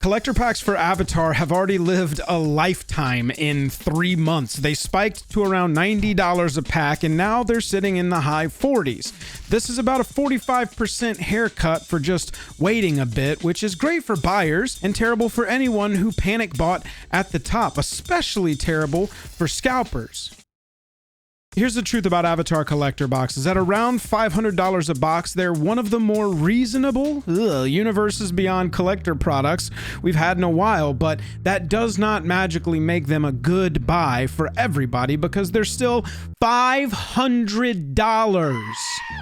Collector packs for Avatar have already lived a lifetime in 3 months. They spiked to around $90 a pack, and now they're sitting in the high 40s. This is about a 45% haircut for just waiting a bit, which is great for buyers and terrible for anyone who panic bought at the top, especially terrible for scalpers. Here's the truth about Avatar collector boxes. At around $500 a box, they're one of the more reasonable universes beyond collector products we've had in a while, but that does not magically make them a good buy for everybody because they're still $500.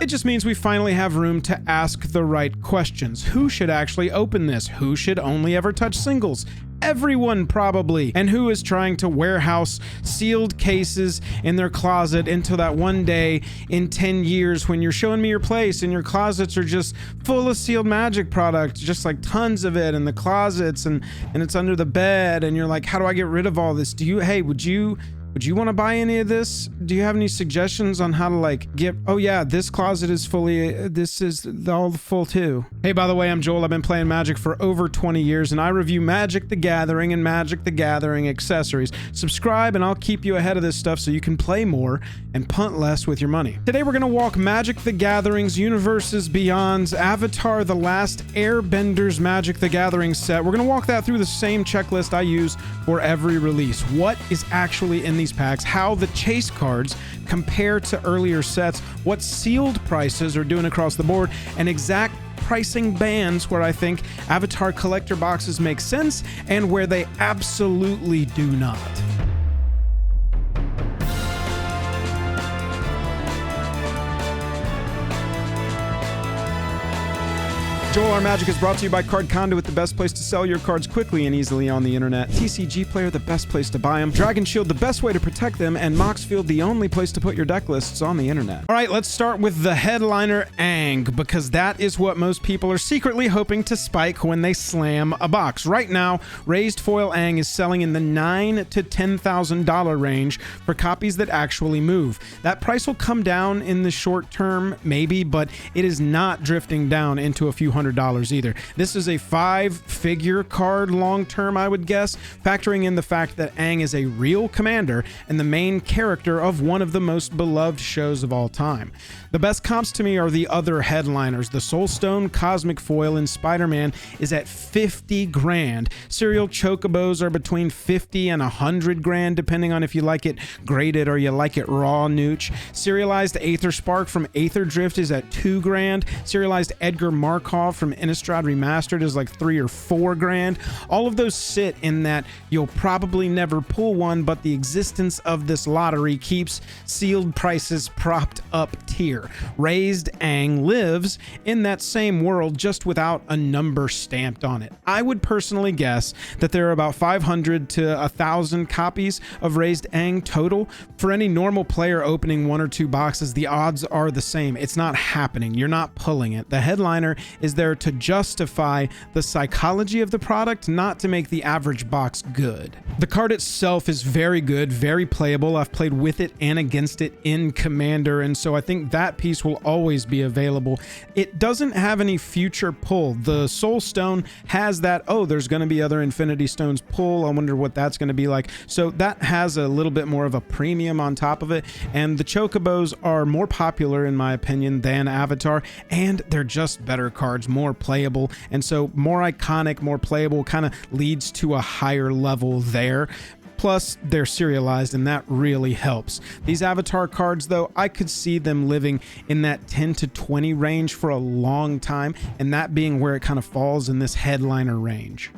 It just means we finally have room to ask the right questions. Who should actually open this? Who should only ever touch singles? Everyone probably. And who is trying to warehouse sealed cases in their closet until that one day in 10 years when you're showing me your place and your closets are just full of sealed magic product, just like tons of it in the closets and it's under the bed, and you're like, how do I get rid of all this? Would you want to buy any of this? Do you have any suggestions on how to oh yeah, this closet is fully, this is all full too. Hey, by the way, I'm Joel. I've been playing Magic for over 20 years and I review Magic the Gathering and Magic the Gathering accessories. Subscribe and I'll keep you ahead of this stuff so you can play more and punt less with your money. Today we're going to walk Magic the Gathering's Universes Beyond's Avatar The Last Airbender's Magic the Gathering set. We're going to walk that through the same checklist I use for every release. What is actually in these packs, how the chase cards compare to earlier sets, what sealed prices are doing across the board, and exact pricing bands where I think Avatar collector boxes make sense and where they absolutely do not. Joel, our Magic is brought to you by Card Conduit, the best place to sell your cards quickly and easily on the internet. TCG Player, the best place to buy them. Dragon Shield, the best way to protect them. And Moxfield, the only place to put your deck lists on the internet. All right, let's start with the headliner Aang, because that is what most people are secretly hoping to spike when they slam a box. Right now, Raised Foil Aang is selling in the $9,000 to $10,000 range for copies that actually move. That price will come down in the short term, maybe, but it is not drifting down into a few $100 either. This is a 5-figure card long term, I would guess, factoring in the fact that Aang is a real commander and the main character of one of the most beloved shows of all time. The best comps to me are the other headliners. The Soulstone Cosmic Foil in Spider-Man is at 50 grand. Serial Chocobos are between 50 and 100 grand, depending on if you like it graded or you like it raw nooch. Serialized Aether Spark from Aether Drift is at 2 grand. Serialized Edgar Markov from Innistrad Remastered is like 3 or 4 grand. All of those sit in that you'll probably never pull one, but the existence of this lottery keeps sealed prices propped up tier. Raised Aang lives in that same world, just without a number stamped on it. I would personally guess that there are about 500 to 1,000 copies of Raised Aang total. For any normal player opening 1 or 2 boxes, the odds are the same. It's not happening. You're not pulling it. The headliner is there to justify the psychology of the product, not to make the average box good. The card itself is very good, very playable. I've played with it and against it in Commander, and so I think that piece will always be available. It doesn't have any future pull. The Soul Stone has that, oh, there's going to be other Infinity Stones pull. I wonder what that's going to be like. So that has a little bit more of a premium on top of it, and the Chocobos are more popular, in my opinion, than Avatar, and they're just better cards, more playable, and so more iconic, more playable kind of leads to a higher level there. Plus, they're serialized, and that really helps. These Avatar cards, though, I could see them living in that 10 to 20 range for a long time, and that being where it kind of falls in this headliner range.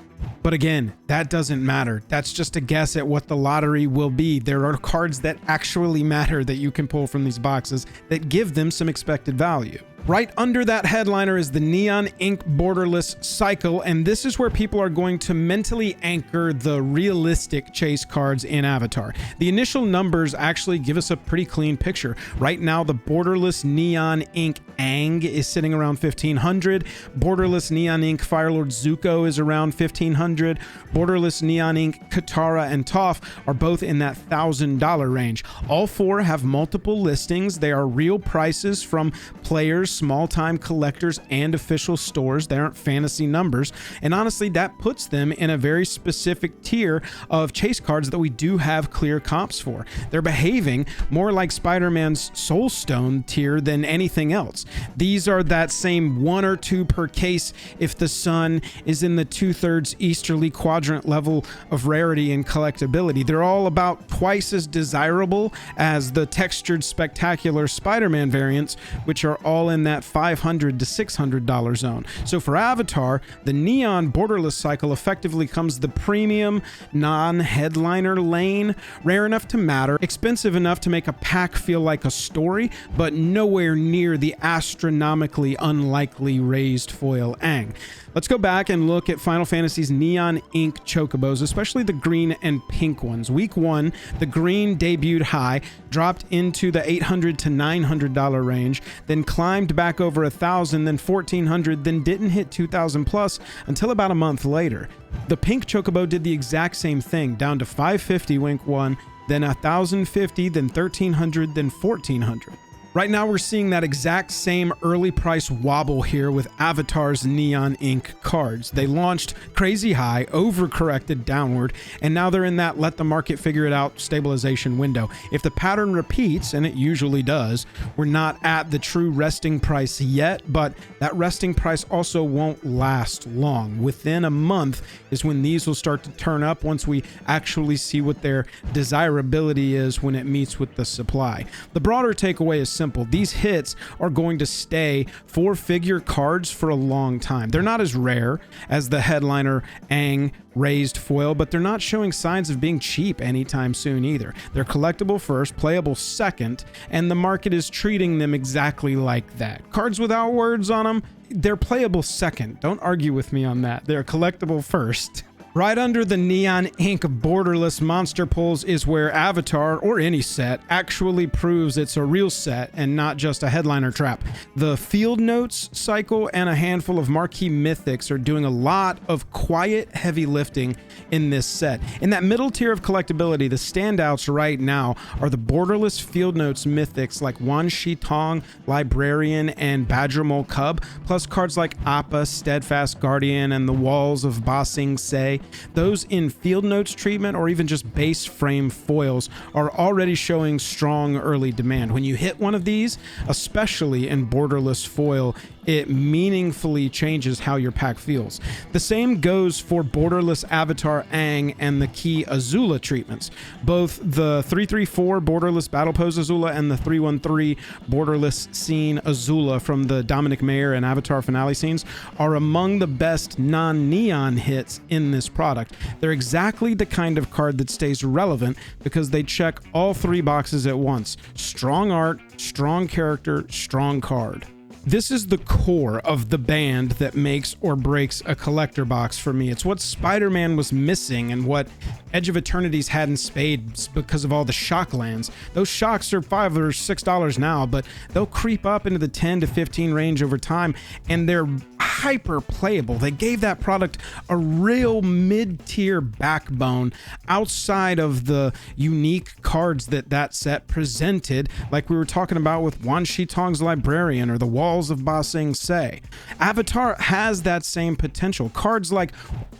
But again, that doesn't matter. That's just a guess at what the lottery will be. There are cards that actually matter that you can pull from these boxes that give them some expected value. Right under that headliner is the Neon Ink Borderless Cycle, and this is where people are going to mentally anchor the realistic chase cards in Avatar. The initial numbers actually give us a pretty clean picture. Right now, the Borderless Neon Ink Aang is sitting around 1,500. Borderless Neon Ink Firelord Zuko is around 1,500. Borderless Neon Ink Katara and Toph are both in that $1,000 range. All 4 have multiple listings. They are real prices from players small-time collectors and official stores. They aren't fantasy numbers. And honestly, that puts them in a very specific tier of chase cards that we do have clear comps for. They're behaving more like Spider-Man's Soul Stone tier than anything else. These are that same 1 or 2 per case if the sun is in the 2/3 easterly quadrant level of rarity and collectability. They're all about twice as desirable as the textured spectacular Spider-Man variants, which are all in that $500 to $600 zone. So for Avatar, the Neon Borderless cycle effectively comes the premium non-headliner lane, rare enough to matter, expensive enough to make a pack feel like a story, but nowhere near the astronomically unlikely raised foil Aang. Let's go back and look at Final Fantasy's Neon Ink Chocobos, especially the green and pink ones. Week 1, the green debuted high, dropped into the $800 to $900 range, then climbed back over $1,000, then $1,400, then didn't hit $2,000 plus until about a month later. The pink Chocobo did the exact same thing, down to $550 week 1, then $1,050, then $1,300, then $1,400. Right now, we're seeing that exact same early price wobble here with Avatar's Neon Ink cards. They launched crazy high, overcorrected downward, and now they're in that let the market figure it out stabilization window. If the pattern repeats, and it usually does, we're not at the true resting price yet, but that resting price also won't last long. Within a month is when these will start to turn up once we actually see what their desirability is when it meets with the supply. The broader takeaway is simple. These hits are going to stay 4-figure cards for a long time. They're not as rare as the headliner Aang raised foil, but they're not showing signs of being cheap anytime soon either. They're collectible first, playable second, and the market is treating them exactly like that. Cards without words on them, they're playable second. Don't argue with me on that. They're collectible first. Right under the Neon Ink borderless monster pulls is where Avatar, or any set, actually proves it's a real set and not just a headliner trap. The Field Notes cycle and a handful of marquee mythics are doing a lot of quiet heavy lifting in this set. In that middle tier of collectability, the standouts right now are the borderless Field Notes mythics like Wan Shi Tong, Librarian, and Badgermole Cub, plus cards like Appa, Steadfast Guardian, and the Walls of Ba Sing Se. Those in Field Notes treatment or even just base frame foils are already showing strong early demand. When you hit one of these, especially in borderless foil, it meaningfully changes how your pack feels. The same goes for borderless Avatar Aang and the key Azula treatments. Both the 334 borderless Battle Pose Azula and the 313 borderless scene Azula from the Dominic Mayer and Avatar finale scenes are among the best non-neon hits in this product. They're exactly the kind of card that stays relevant because they check all 3 boxes at once. Strong art, strong character, strong card. This is the core of the band that makes or breaks a collector box for me. It's what Spider-Man was missing and what Edge of Eternity's had in spades because of all the shock lands. Those shocks are $5 or $6 now, but they'll creep up into the 10 to 15 range over time, and they're hyper playable. They gave that product a real mid-tier backbone outside of the unique cards that set presented, like we were talking about with Wan Shi Tong's Librarian or the Walls of Ba Sing Se. Avatar has that same potential. Cards like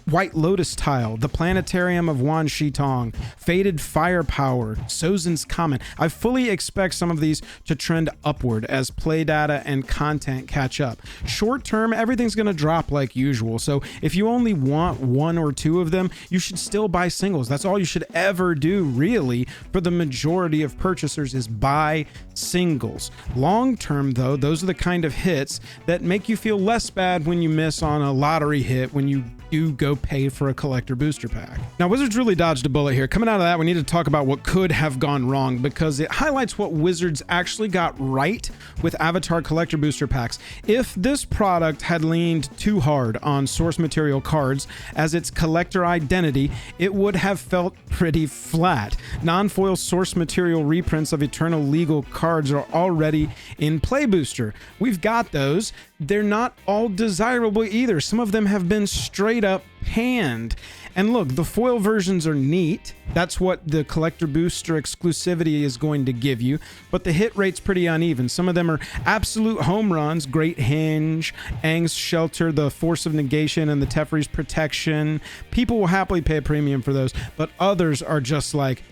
White Lotus Tile, the Planetarium of Wan Shi Tong, Faded Firepower, Sozin's Comet. I fully expect some of these to trend upward as play data and content catch up. Short term, everything's going to drop like usual, so if you only want 1 or 2 of them, you should still buy singles. That's all you should ever do, really, for the majority of purchasers, is buy singles. Long term, though, those are the kind of hits that make you feel less bad when you miss on a lottery hit when you do go pay for a collector booster pack. Now, Wizards really dodged a bullet here. Coming out of that, we need to talk about what could have gone wrong because it highlights what Wizards actually got right with Avatar collector booster packs. If this product had leaned too hard on source material cards as its collector identity, it would have felt pretty flat. Non-foil source material reprints of Eternal Legal cards are already in Play Booster. We've got those. They're not all desirable either. Some of them have been straight straight up panned. And look, the foil versions are neat. That's what the collector booster exclusivity is going to give you, but the hit rate's pretty uneven. Some of them are absolute home runs, Great Hinge, Aang's Shelter, the Force of Negation, and the Teferi's Protection. People will happily pay a premium for those, but others are just like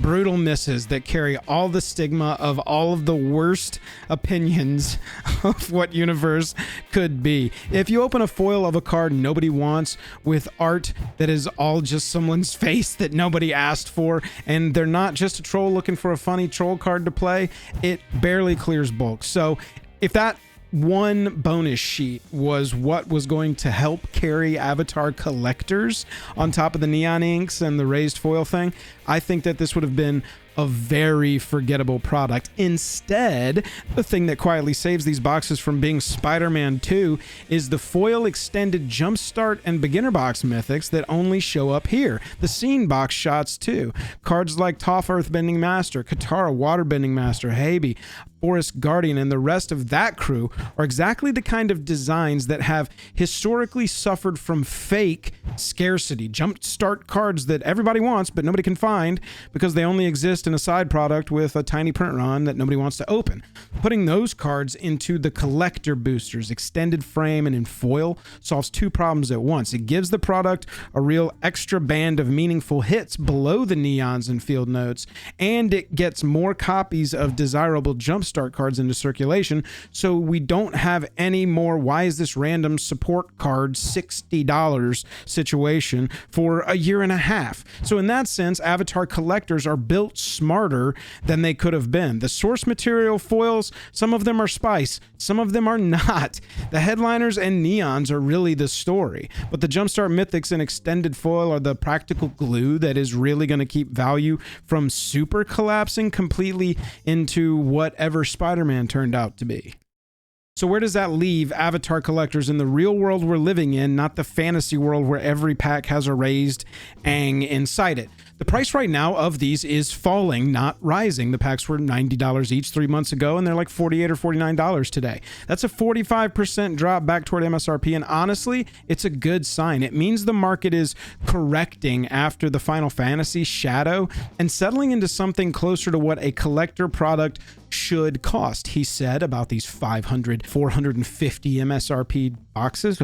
brutal misses that carry all the stigma of all of the worst opinions of what universe could be. If you open a foil of a card nobody wants with art that is all just someone's face that nobody asked for, and they're not just a troll looking for a funny troll card to play, it barely clears bulk. So if that one bonus sheet was what was going to help carry Avatar collectors on top of the neon inks and the raised foil thing, I think that this would have been a very forgettable product. Instead, the thing that quietly saves these boxes from being Spider-Man 2 is the foil extended jumpstart and beginner box mythics that only show up here. The scene box shots too. Cards like Toph Earthbending Master, Katara Waterbending Master, Heibi, Forest Guardian, and the rest of that crew are exactly the kind of designs that have historically suffered from fake scarcity. Jumpstart cards that everybody wants but nobody can find because they only exist in a side product with a tiny print run that nobody wants to open. Putting those cards into the collector boosters, extended frame, and in foil solves two problems at once. It gives the product a real extra band of meaningful hits below the neons and field notes, and it gets more copies of desirable jumpstart cards into circulation, so we don't have any more why is this random support card $60 situation for a year and a half. So in that sense, Avatar collectors are built smarter than they could have been. The source material foils, some of them are spice, some of them are not. The headliners and neons are really the story, but the jumpstart mythics and extended foil are the practical glue that is really going to keep value from super collapsing completely into whatever Spider-Man turned out to be. So where does that leave Avatar collectors in the real world we're living in, not the fantasy world where every pack has a raised Aang inside it? The price right now of these is falling, not rising. The packs were $90 each 3 months ago, and they're like $48 or $49 today. That's a 45% drop back toward MSRP, and honestly, it's a good sign. It means the market is correcting after the Final Fantasy shadow and settling into something closer to what a collector product should cost. He said about these 500, 450 MSRP boxes.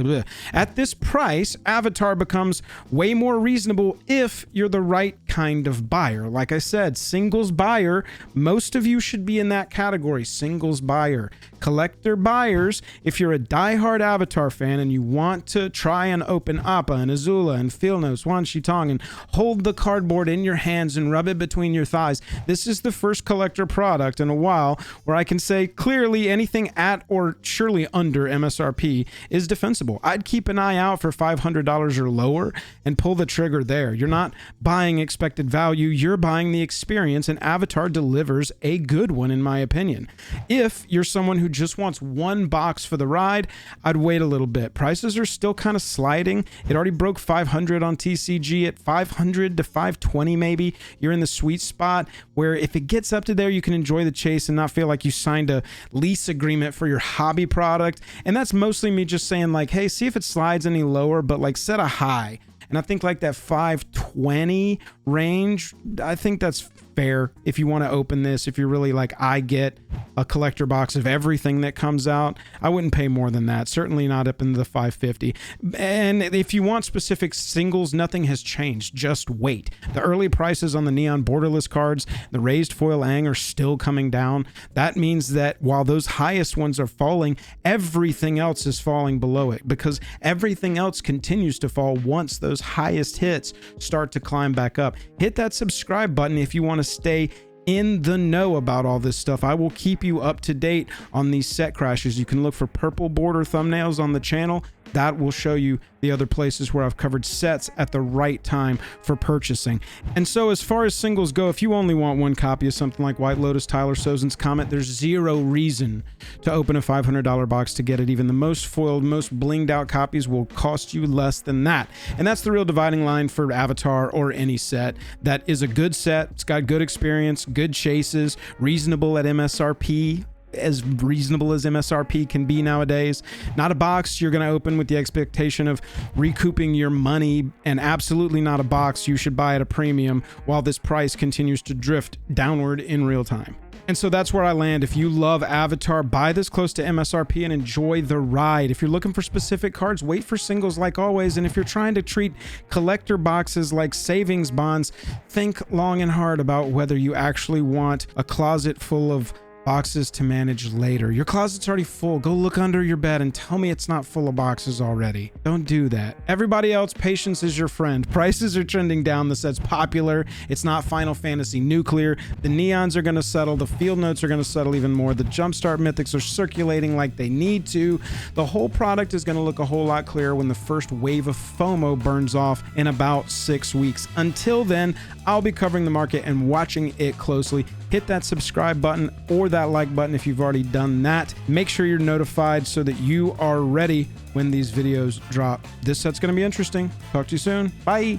At this price, Avatar becomes way more reasonable if you're the right kind of buyer. Like I said, singles buyer, most of you should be in that category. Singles buyer. Collector buyers, if you're a diehard Avatar fan and you want to try and open Appa and Azula and Philnos, Wan Shi Tong, and hold the cardboard in your hands and rub it between your thighs, this is the first collector product in a while where I can say clearly anything at or surely under MSRP is defensible. I'd keep an eye out for $500 or lower and pull the trigger there. You're not buying expected value, you're buying the experience, and Avatar delivers a good one in my opinion. If you're someone who just wants one box for the ride, I'd wait a little bit. Prices are still kind of sliding. It already broke 500 on TCG. At 500 to 520 maybe, you're in the sweet spot where if it gets up to there, you can enjoy the chase and not feel like you signed a lease agreement for your hobby product. And that's mostly me just saying like, hey, see if it slides any lower, but like set a high. And I think like that 520 range, I think that's fair if you want to open this. If you're really like, I get a collector box of everything that comes out, I wouldn't pay more than that. Certainly not up into the 550. And if you want specific singles, nothing has changed. Just wait. The early prices on the neon borderless cards, the raised foil Aang are still coming down. That means that while those highest ones are falling, everything else is falling below it because everything else continues to fall once those highest hits start to climb back up. Hit that subscribe button if you want to stay in the know about all this stuff. I will keep you up to date on these set crashes. You can look for purple border thumbnails on the channel. That will show you the other places where I've covered sets at the right time for purchasing. And so as far as singles go, if you only want one copy of something like White Lotus, Tyler Sozin's Comet, there's zero reason to open a $500 box to get it. Even the most foiled, most blinged out copies will cost you less than that. And that's the real dividing line for Avatar or any set that is a good set. It's got good experience, good chases, reasonable at MSRP, as reasonable as MSRP can be nowadays. Not a box you're going to open with the expectation of recouping your money, and absolutely not a box you should buy at a premium while this price continues to drift downward in real time. And so that's where I land. If you love Avatar, buy this close to MSRP and enjoy the ride. If you're looking for specific cards, wait for singles like always. And if you're trying to treat collector boxes like savings bonds, think long and hard about whether you actually want a closet full of boxes to manage later. Your closet's already full. Go look under your bed and tell me it's not full of boxes already. Don't do that. Everybody else, patience is your friend. Prices are trending down. The set's popular. It's not Final Fantasy Nuclear. The neons are going to settle. The field notes are going to settle even more. The jumpstart mythics are circulating like they need to. The whole product is going to look a whole lot clearer when the first wave of FOMO burns off in about 6 weeks. Until then, I'll be covering the market and watching it closely. Hit that subscribe button or that like button if you've already done that. Make sure you're notified so that you are ready when these videos drop. This set's going to be interesting. Talk to you soon. Bye.